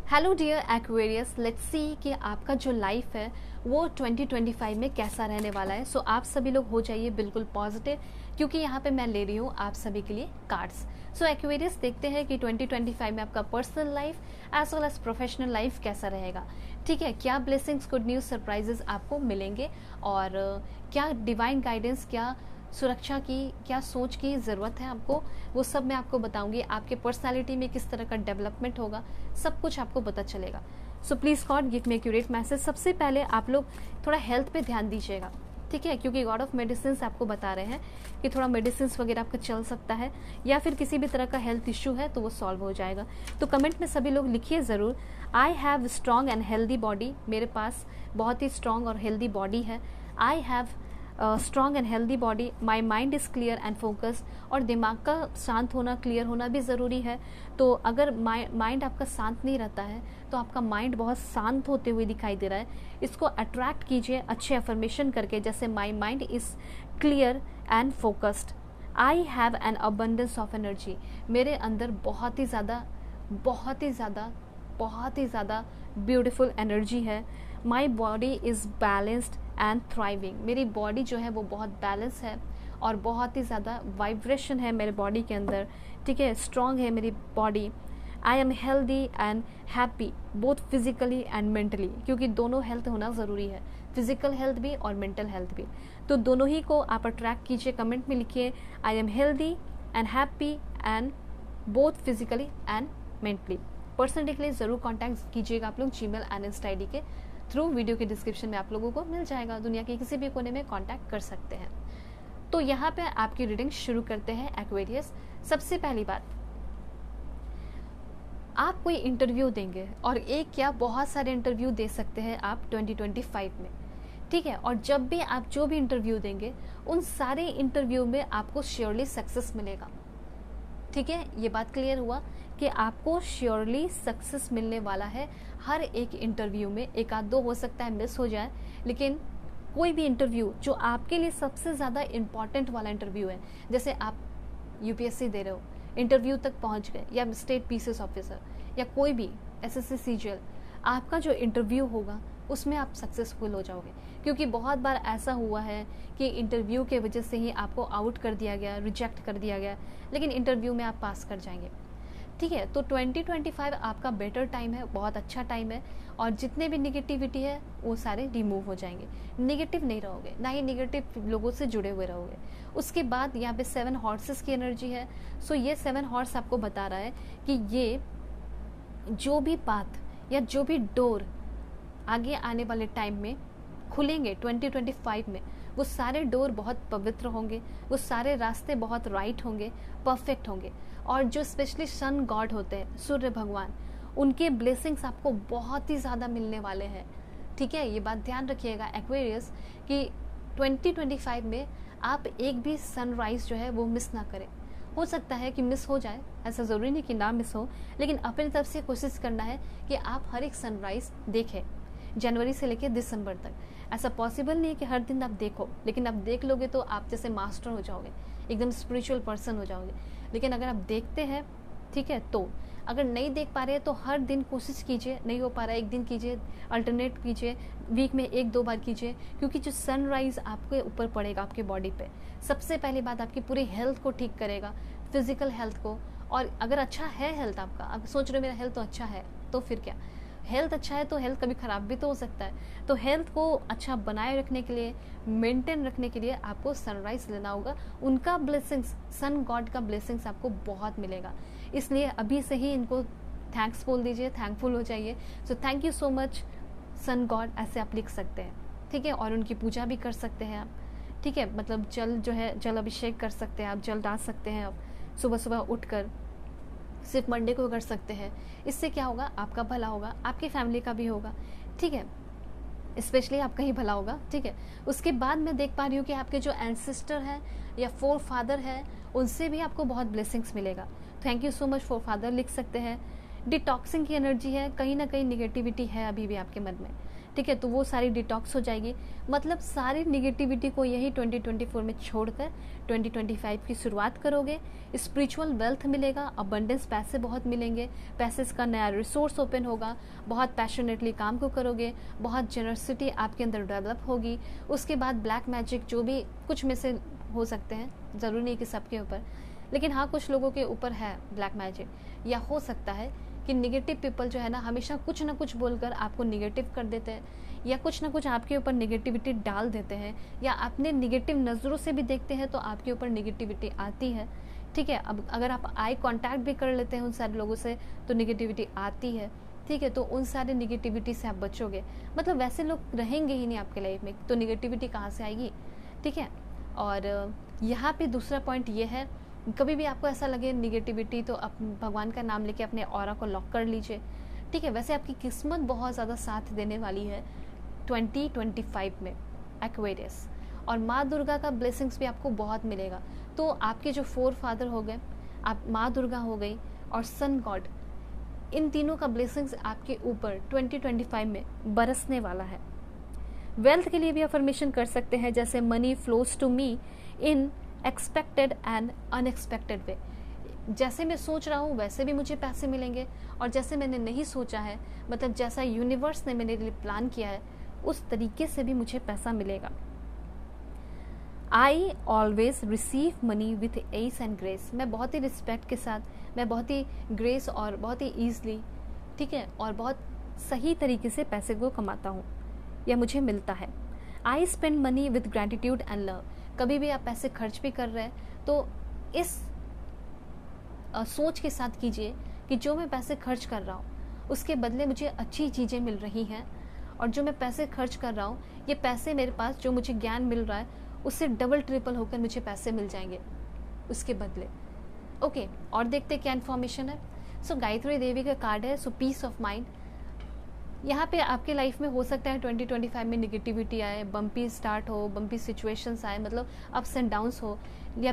Hello dear Aquarius, let's see कि आपका जो लाइफ है वो 2025 में कैसा रहने वाला है। सो आप सभी लोग हो जाइए बिल्कुल पॉजिटिव, क्योंकि यहाँ पे मैं ले रही हूँ आप सभी के लिए कार्ड्स। सो एक्वेरियस, देखते हैं कि 2025 में आपका personal life as well as professional life कैसा रहेगा। ठीक है, क्या ब्लेसिंग्स, गुड न्यूज़, सरप्राइजेस आपको मिलेंगे और क्या डिवाइन गाइडेंस, क्या सुरक्षा की, क्या सोच की ज़रूरत है आपको, वो सब मैं आपको बताऊंगी। आपके पर्सनालिटी में किस तरह का डेवलपमेंट होगा, सब कुछ आपको पता चलेगा। So please God give me accurate message. सबसे पहले आप लोग थोड़ा हेल्थ पे ध्यान दीजिएगा, ठीक है, क्योंकि गॉड ऑफ मेडिसिन आपको बता रहे हैं कि थोड़ा मेडिसिन वगैरह आपका चल सकता है, या फिर किसी भी तरह का हेल्थ इशू है तो वो सॉल्व हो जाएगा। तो कमेंट में सभी लोग लिखिए ज़रूर, I have strong and healthy body. मेरे पास बहुत ही स्ट्रॉन्ग और हेल्दी बॉडी है। I have strong and healthy body, my mind is clear and focus. और दिमाग का शांत होना, क्लियर होना भी ज़रूरी है। तो अगर माइंड आपका शांत नहीं रहता है तो आपका माइंड बहुत शांत होते हुए दिखाई दे रहा है। इसको अट्रैक्ट कीजिए अच्छे अफर्मेशन करके, जैसे my mind is clear and focused. I have an abundance of energy. मेरे अंदर बहुत ही ज़्यादा ब्यूटिफुल एनर्जी है। My body is balanced and thriving. मेरी बॉडी जो है वो बहुत बैलेंस है और बहुत ही ज़्यादा वाइब्रेशन है मेरे बॉडी के अंदर, ठीक है, स्ट्रॉन्ग है मेरी body. I am healthy and happy both physically and mentally, क्योंकि दोनों हेल्थ होना ज़रूरी है, फिजिकल हेल्थ भी और मेंटल हेल्थ भी। तो दोनों ही को आप अट्रैक्ट कीजिए। कमेंट में लिखिए I am healthy and happy and both physically and mentally. Personally के लिए ज़रूर कॉन्टैक्ट कीजिएगा आप लोग जीमेल एंड इंस्टा ID के थ्रू। वीडियो के डिस्क्रिप्शन में आप लोगों को मिल जाएगा। दुनिया के किसी भी कोने में कांटेक्ट कर सकते हैं। तो यहाँ पे आपकी रीडिंग शुरू करते हैं एक्वेरियस। सबसे पहली बात, आप कोई इंटरव्यू देंगे, और एक क्या बहुत सारे इंटरव्यू दे सकते हैं आप 2025 में, ठीक है। और जब भी आप जो भी इंटरव्यू देंगे उन सारे इंटरव्यू में आपको श्योरली सक्सेस मिलेगा, ठीक है। ये बात क्लियर हुआ कि आपको श्योरली सक्सेस मिलने वाला है हर एक इंटरव्यू में। एक आध दो हो सकता है मिस हो जाए, लेकिन कोई भी इंटरव्यू जो आपके लिए सबसे ज़्यादा इम्पॉर्टेंट वाला इंटरव्यू है, जैसे आप UPSC दे रहे हो, इंटरव्यू तक पहुंच गए, या स्टेट PCS ऑफिसर, या कोई भी SSC CGL, आपका जो इंटरव्यू होगा उसमें आप सक्सेसफुल हो जाओगे। क्योंकि बहुत बार ऐसा हुआ है कि इंटरव्यू के वजह से ही आपको आउट कर दिया गया, रिजेक्ट कर दिया गया, लेकिन इंटरव्यू में आप पास कर जाएंगे, ठीक है। तो 2025 आपका बेटर टाइम है, बहुत अच्छा टाइम है, और जितने भी निगेटिविटी है वो सारे रिमूव हो जाएंगे। नेगेटिव नहीं रहोगे, ना ही नेगेटिव लोगों से जुड़े हुए रहोगे। उसके बाद यहाँ पे 7 हॉर्सेस की एनर्जी है। सो ये 7 हॉर्स आपको बता रहा है कि ये जो भी पाथ या जो भी डोर आगे आने वाले टाइम में खुलेंगे 2025 में, वो सारे डोर बहुत पवित्र होंगे, वो सारे रास्ते बहुत राइट होंगे, परफेक्ट होंगे। और जो स्पेशली सन गॉड होते हैं, सूर्य भगवान, उनके ब्लेसिंग्स आपको बहुत ही ज़्यादा मिलने वाले हैं, ठीक है। ये बात ध्यान रखिएगा एक्वेरियस कि 2025 में आप एक भी सनराइज जो है वो मिस ना करें। हो सकता है कि मिस हो जाए, ऐसा ज़रूरी नहीं कि ना मिस हो, लेकिन अपनी तरफ से कोशिश करना है कि आप हर एक सनराइज देखें जनवरी से लेकर दिसंबर तक। ऐसा पॉसिबल नहीं है कि हर दिन आप देखो, लेकिन आप देख लोगे तो आप जैसे मास्टर हो जाओगे, एकदम स्पिरिचुअल पर्सन हो जाओगे। लेकिन अगर आप देखते हैं, ठीक है, तो अगर नहीं देख पा रहे हैं तो हर दिन कोशिश कीजिए। नहीं हो पा रहा है एक दिन कीजिए, अल्टरनेट कीजिए, वीक में 1-2 बार कीजिए, क्योंकि जो सनराइज आपके ऊपर पड़ेगा आपके बॉडी पे, सबसे पहली बात आपकी पूरी हेल्थ को ठीक करेगा, फिजिकल हेल्थ को। और अगर अच्छा है हेल्थ आपका, आप सोच रहे हो मेरा हेल्थ तो अच्छा है, तो फिर क्या, हेल्थ अच्छा है तो हेल्थ कभी ख़राब भी तो हो सकता है। तो हेल्थ को अच्छा बनाए रखने के लिए, मेंटेन रखने के लिए आपको सनराइज लेना होगा। उनका ब्लेसिंग्स, सन गॉड का ब्लेसिंग्स आपको बहुत मिलेगा। इसलिए अभी से ही इनको थैंक्स बोल दीजिए, थैंकफुल हो जाइए। So thank you so much sun god, ऐसे आप लिख सकते हैं, ठीक है। और उनकी पूजा भी कर सकते हैं आप, ठीक है। मतलब जल जो है, जल अभिषेक कर सकते हैं आप, जल डाल सकते हैं आप सुबह सुबह उठकर, सिर्फ मंडे को कर सकते हैं। इससे क्या होगा, आपका भला होगा, आपकी फैमिली का भी होगा, ठीक है, स्पेशली आपका ही भला होगा, ठीक है। उसके बाद मैं देख पा रही हूँ कि आपके जो एंसेस्टर हैं या फोर फादर हैं, उनसे भी आपको बहुत ब्लेसिंग्स मिलेगा। Thank you so much four father लिख सकते हैं। डिटॉक्सिंग की एनर्जी है, कहीं ना कहीं निगेटिविटी है अभी भी आपके मन में, ठीक है, तो वो सारी डिटॉक्स हो जाएगी। मतलब सारी निगेटिविटी को यही 2024 में छोड़कर 2025 की शुरुआत करोगे। स्पिरिचुअल वेल्थ मिलेगा, अबंडेंस, पैसे बहुत मिलेंगे, पैसे का नया रिसोर्स ओपन होगा, बहुत पैशनेटली काम को करोगे, बहुत जेनरसिटी आपके अंदर डेवलप होगी। उसके बाद ब्लैक मैजिक जो भी कुछ में से हो सकते हैं, ज़रूरी नहीं कि सबके ऊपर, लेकिन हाँ कुछ लोगों के ऊपर है ब्लैक मैजिक। या हो सकता है कि निगेटिव पीपल जो है ना हमेशा कुछ ना कुछ बोलकर आपको निगेटिव कर देते हैं, या कुछ ना कुछ आपके ऊपर निगेटिविटी डाल देते हैं, या अपने निगेटिव नज़रों से भी देखते हैं तो आपके ऊपर निगेटिविटी आती है। ठीक है, अब अगर आप आई कांटेक्ट भी कर लेते हैं उन सारे लोगों से तो निगेटिविटी आती है। ठीक है, तो उन सारे निगेटिविटी से आप बचोगे। मतलब वैसे लोग रहेंगे ही नहीं आपके लाइफ में, तो निगेटिविटी कहाँ से आएगी। ठीक है, और यहाँ पे दूसरा पॉइंट ये है, कभी भी आपको ऐसा लगे निगेटिविटी तो आप भगवान का नाम लेके अपने ऑरा को लॉक कर लीजिए। ठीक है, वैसे आपकी किस्मत बहुत ज़्यादा साथ देने वाली है 2025 में एक्वेरियस, और माँ दुर्गा का ब्लेसिंग्स भी आपको बहुत मिलेगा। तो आपके जो 4 फादर हो गए, आप माँ दुर्गा हो गई और सन गॉड, इन तीनों का ब्लेसिंग्स आपके ऊपर 2025 में बरसने वाला है। वेल्थ के लिए भी अफर्मेशन कर सकते हैं, जैसे money flows to me in expected and unexpected way. जैसे मैं सोच रहा हूँ वैसे भी मुझे पैसे मिलेंगे, और जैसे मैंने नहीं सोचा है, मतलब जैसा यूनिवर्स ने मेरे लिए प्लान किया है उस तरीके से भी मुझे पैसा मिलेगा। I always receive money with S and grace. मैं बहुत ही रिस्पेक्ट के साथ, मैं बहुत ही ग्रेस और बहुत ही ईजली, ठीक है, और बहुत सही तरीके से पैसे को कमाता हूँ या मुझे मिलता है। I spend money with gratitude and love. कभी भी आप पैसे खर्च भी कर रहे हैं तो इस सोच के साथ कीजिए कि जो मैं पैसे खर्च कर रहा हूँ उसके बदले मुझे अच्छी चीज़ें मिल रही हैं, और जो मैं पैसे खर्च कर रहा हूँ ये पैसे मेरे पास जो मुझे ज्ञान मिल रहा है उससे डबल ट्रिपल होकर मुझे पैसे मिल जाएंगे उसके बदले। ओके, और देखते क्या इन्फॉर्मेशन है। सो गायत्री देवी का कार्ड है, सो पीस ऑफ माइंड। यहाँ पे आपके लाइफ में हो सकता है 2025 में निगेटिविटी आए, बम्पी स्टार्ट हो, बम्पी सिचुएशंस आए, मतलब अप्स एंड डाउन्स हो, या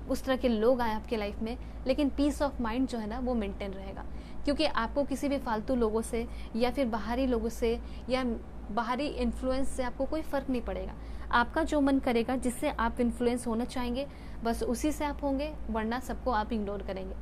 उस तरह के लोग आए आपके लाइफ में, लेकिन पीस ऑफ माइंड जो है ना वो मेंटेन रहेगा, क्योंकि आपको किसी भी फालतू लोगों से या फिर बाहरी लोगों से या बाहरी इन्फ्लुएंस से आपको कोई फ़र्क नहीं पड़ेगा। आपका जो मन करेगा, जिससे आप इन्फ्लुएंस होना चाहेंगे, बस उसी से आप होंगे, वरना सबको आप इग्नोर करेंगे।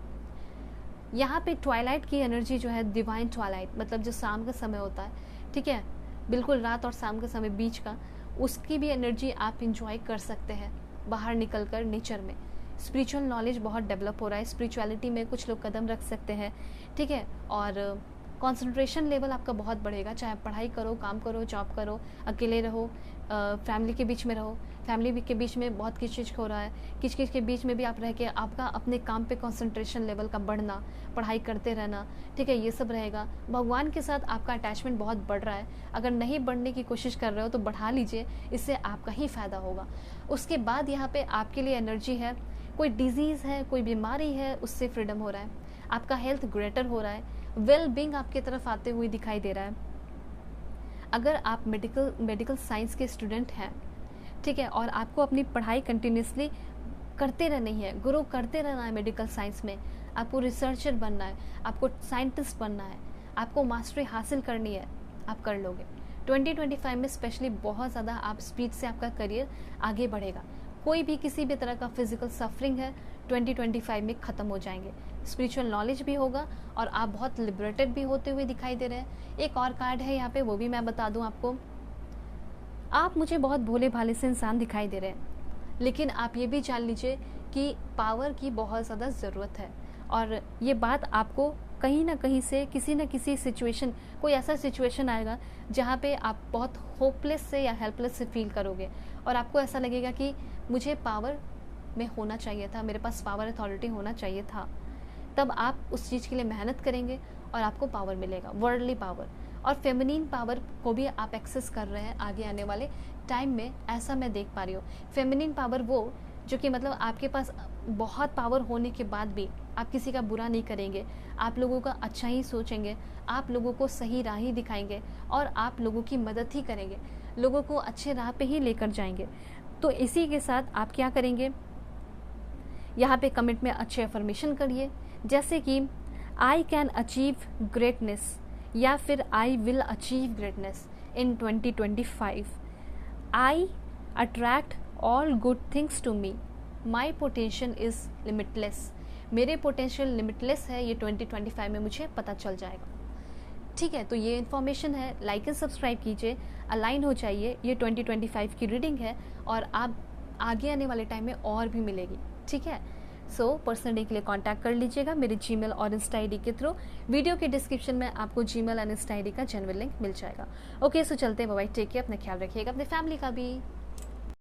यहाँ पे ट्वाइलाइट की एनर्जी जो है, डिवाइन ट्वाइलाइट, मतलब जो शाम का समय होता है, ठीक है, बिल्कुल रात और शाम का समय बीच का, उसकी भी एनर्जी आप इंजॉय कर सकते हैं बाहर निकलकर नेचर में। स्पिरिचुअल नॉलेज बहुत डेवलप हो रहा है, स्पिरिचुअलिटी में कुछ लोग कदम रख सकते हैं, ठीक है, और कंसंट्रेशन लेवल आपका बहुत बढ़ेगा, चाहे आप पढ़ाई करो, काम करो, जॉब करो, अकेले रहो, फैमिली के बीच में रहो, फैमिली के बीच में बहुत किच हो रहा है, किच के बीच में भी आप रह के आपका अपने काम पे कंसंट्रेशन लेवल का बढ़ना, पढ़ाई करते रहना, ठीक है, ये सब रहेगा। भगवान के साथ आपका अटैचमेंट बहुत बढ़ रहा है, अगर नहीं बढ़ने की कोशिश कर रहे हो तो बढ़ा लीजिए, इससे आपका ही फ़ायदा होगा। उसके बाद यहाँ पे आपके लिए एनर्जी है, कोई डिजीज़ है, कोई बीमारी है, उससे फ्रीडम हो रहा है, आपका हेल्थ ग्रेटर हो रहा है, वेल बींग आपकी तरफ आते हुए दिखाई दे रहा है। अगर आप मेडिकल साइंस के स्टूडेंट हैं, ठीक है, और आपको अपनी पढ़ाई कंटिन्यूसली करते रहनी है, ग्रो करते रहना है मेडिकल साइंस में, आपको रिसर्चर बनना है, आपको साइंटिस्ट बनना है, आपको मास्टरी हासिल करनी है, आप कर लोगे। 2025 में स्पेशली बहुत ज़्यादा आप स्पीड से आपका करियर आगे बढ़ेगा। कोई भी किसी भी तरह का फिजिकल सफरिंग है 2025 में ख़त्म हो जाएंगे। स्पिरिचुअल नॉलेज भी होगा और आप बहुत लिबरेटेड भी होते हुए दिखाई दे रहे हैं। एक और कार्ड है यहाँ पे, वो भी मैं बता दूँ आपको। आप मुझे बहुत भोले भाले से इंसान दिखाई दे रहे हैं, लेकिन आप ये भी जान लीजिए कि पावर की बहुत ज़्यादा ज़रूरत है, और ये बात आपको कहीं ना कहीं से किसी न किसी सिचुएशन, कोई ऐसा सिचुएशन आएगा जहाँ पे आप बहुत होपलेस से या हेल्पलेस से फील करोगे, और आपको ऐसा लगेगा कि मुझे पावर में होना चाहिए था, मेरे पास पावर अथॉरिटी होना चाहिए था। तब आप उस चीज़ के लिए मेहनत करेंगे और आपको पावर मिलेगा, वर्ल्डली पावर। और फेमिनिन पावर को भी आप एक्सेस कर रहे हैं आगे आने वाले टाइम में, ऐसा मैं देख पा रही हूँ। फेमिनिन पावर वो जो कि मतलब आपके पास बहुत पावर होने के बाद भी आप किसी का बुरा नहीं करेंगे, आप लोगों का अच्छा ही सोचेंगे, आप लोगों को सही राह ही दिखाएंगे, और आप लोगों की मदद ही करेंगे, लोगों को अच्छे राह पे ही लेकर जाएंगे। तो इसी के साथ आप क्या करेंगे, यहाँ पे कमेंट में अच्छे अफर्मेशन करिए, जैसे कि आई कैन अचीव ग्रेटनेस, या फिर I will achieve greatness. in 2025. I attract all good things to me. My potential is limitless. मेरे पोटेंशियल लिमिटलेस है, ये 2025 में मुझे पता चल जाएगा. ठीक है, तो ये इन्फॉर्मेशन है. लाइक एंड सब्सक्राइब कीजिए, अलाइन हो जाइए. ये 2025 की रीडिंग है और आप आगे आने वाले टाइम में और भी मिलेगी. ठीक है, सो पर्सनली के लिए कांटेक्ट कर लीजिएगा मेरे जीमेल और इंस्टा आईडी के थ्रू. वीडियो के डिस्क्रिप्शन में आपको जीमेल और इंस्टा आईडी का जेन्युइन लिंक मिल जाएगा. ओके, सो चलते हैं. बाय, टेक केयर, अपना ख्याल रखिएगा, अपने फैमिली का भी.